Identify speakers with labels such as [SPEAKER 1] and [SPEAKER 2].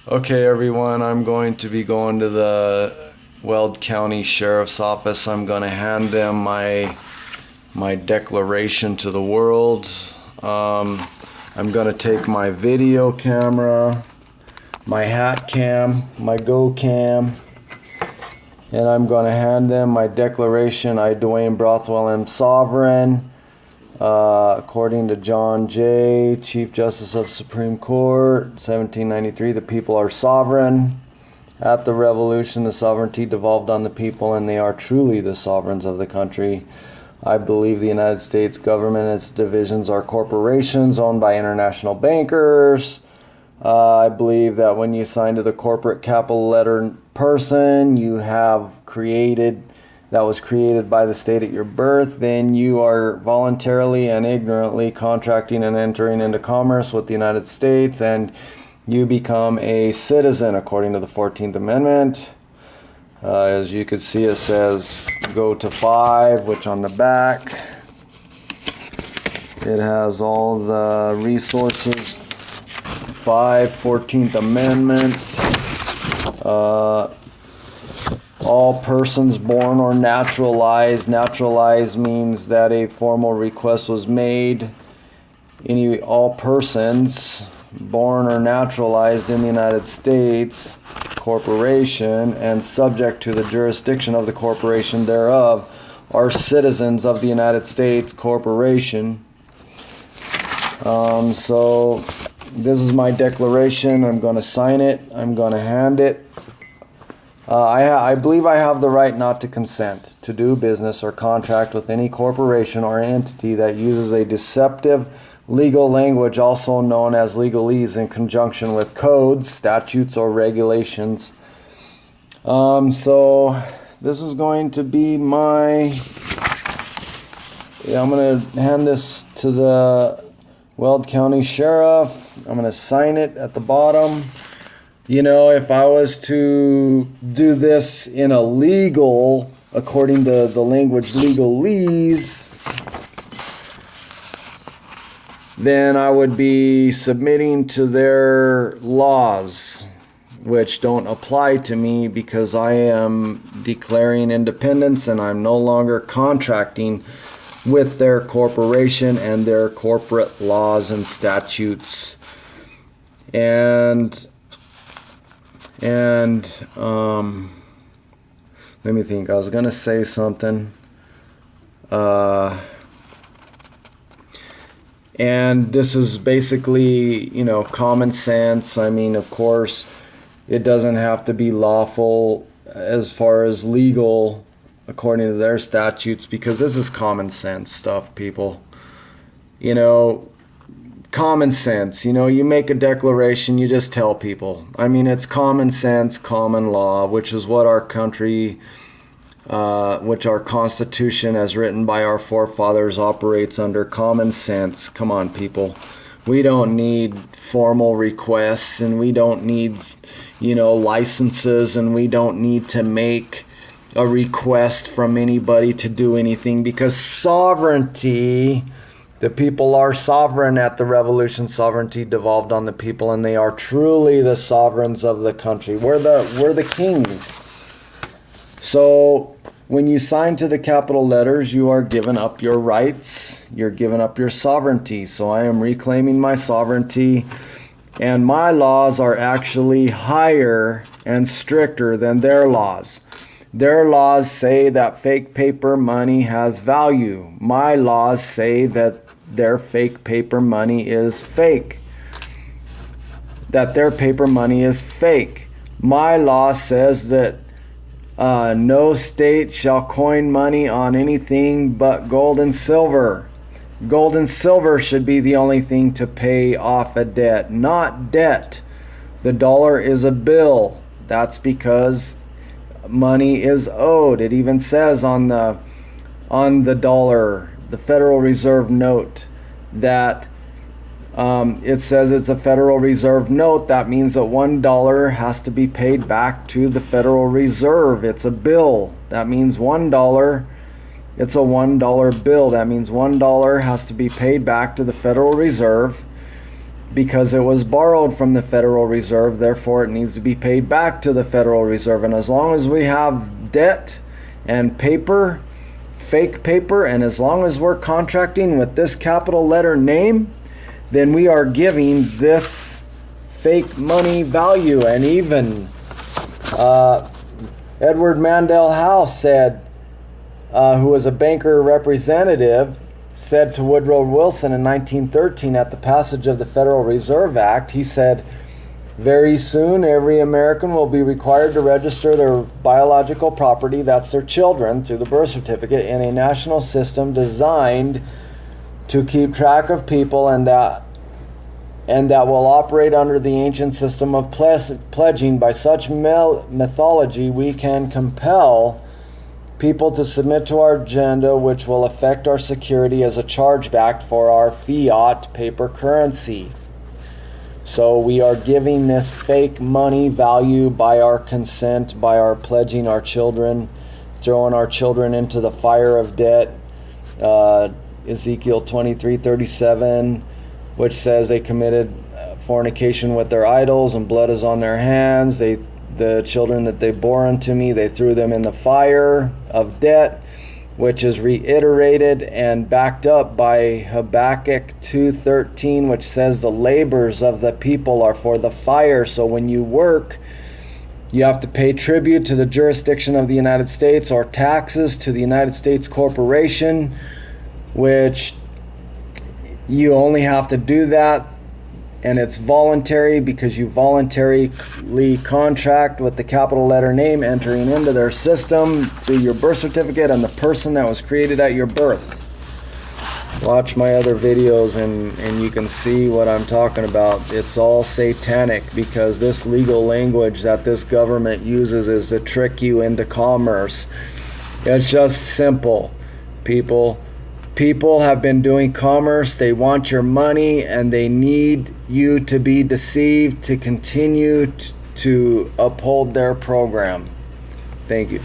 [SPEAKER 1] Okay, everyone, I'm going to be going to the Weld County Sheriff's office. I'm going to hand them my declaration to the world. I'm going to take my video camera, my hat cam, my go cam, and I'm going to hand them my declaration. I, Dwayne Brothwell, am sovereign. According to John Jay, Chief Justice of Supreme Court, 1793, the people are sovereign. At the Revolution, the sovereignty devolved on the people, and they are truly the sovereigns of the country. I believe the United States government and its divisions are corporations owned by international bankers. I believe that when you sign to the corporate capital letter person you have created, that was created by the state at your birth, then you are voluntarily and ignorantly contracting and entering into commerce with the United States, and you become a citizen according to the 14th Amendment. As you can see, it says go to 5, which on the back it has all the resources. 5, 14th Amendment. All persons born or naturalized. Naturalized means that a formal request was made. All persons born or naturalized in the United States corporation and subject to the jurisdiction of the corporation thereof are citizens of the United States corporation. So this is my declaration. I'm going to sign it. I'm going to hand it. I believe I have the right not to consent to do business or contract with any corporation or entity that uses a deceptive legal language, also known as legalese, in conjunction with codes, statutes, or regulations. So this is going to be I'm going to hand this to the Weld County Sheriff. I'm going to sign it at the bottom. You know, if I was to do this in a legal, according to the language legalese, then I would be submitting to their laws, which don't apply to me because I am declaring independence and I'm no longer contracting with their corporation and their corporate laws and statutes. And let me think. I was going to say something. And this is basically, common sense. I mean, of course, it doesn't have to be lawful as far as legal according to their statutes, because this is common sense stuff, people. Common sense. You make a declaration, you just tell people. I mean, it's common sense, common law, which is what our country, which our Constitution, as written by our forefathers, operates under. Common sense. Come on, people. We don't need formal requests, and we don't need, licenses, and we don't need to make a request from anybody to do anything, because sovereignty, the people are sovereign. At the Revolution, sovereignty devolved on the people, and they are truly the sovereigns of the country. We're the kings. So when you sign to the capital letters, you are giving up your rights. You're giving up your sovereignty. So I am reclaiming my sovereignty, and my laws are actually higher and stricter than their laws. Their laws say that fake paper money has value. My laws say that their fake paper money is fake. That their paper money is fake. My law says that no state shall coin money on anything but gold and silver. Gold and silver should be the only thing to pay off a debt, not debt. The dollar is a bill. That's because money is owed. It even says on the dollar, the Federal Reserve note, that it says it's a Federal Reserve note. That means that $1 has to be paid back to the Federal Reserve. It's a bill. That means $1. It's a $1 bill. That means $1 has to be paid back to the Federal Reserve. because it was borrowed from the Federal Reserve, therefore it needs to be paid back to the Federal Reserve. And as long as we have debt and paper, fake paper, and as long as we're contracting with this capital letter name, then we are giving this fake money value. And even Edward Mandel House said, who was a banker representative, said to Woodrow Wilson in 1913 at the passage of the Federal Reserve Act, he said, "Very soon every American will be required to register their biological property, that's their children, through the birth certificate in a national system designed to keep track of people, and that will operate under the ancient system of pledging. By such methodology we can compel people to submit to our agenda, which will affect our security as a chargeback for our fiat paper currency." So we are giving this fake money value by our consent, by our pledging our children, throwing our children into the fire of debt. Ezekiel 23:37, which says they committed fornication with their idols and blood is on their hands. The children that they bore unto me, they threw them in the fire of debt, which is reiterated and backed up by Habakkuk 2:13, which says the labors of the people are for the fire. So when you work, you have to pay tribute to the jurisdiction of the United States or taxes to the United States Corporation, which you only have to do that, and it's voluntary because you voluntarily contract with the capital letter name entering into their system through your birth certificate and the person that was created at your birth. Watch my other videos and you can see what I'm talking about. It's all satanic because this legal language that this government uses is to trick you into commerce. It's just simple, people. People have been doing commerce. They want your money and they need you to be deceived to continue to uphold their program. Thank you.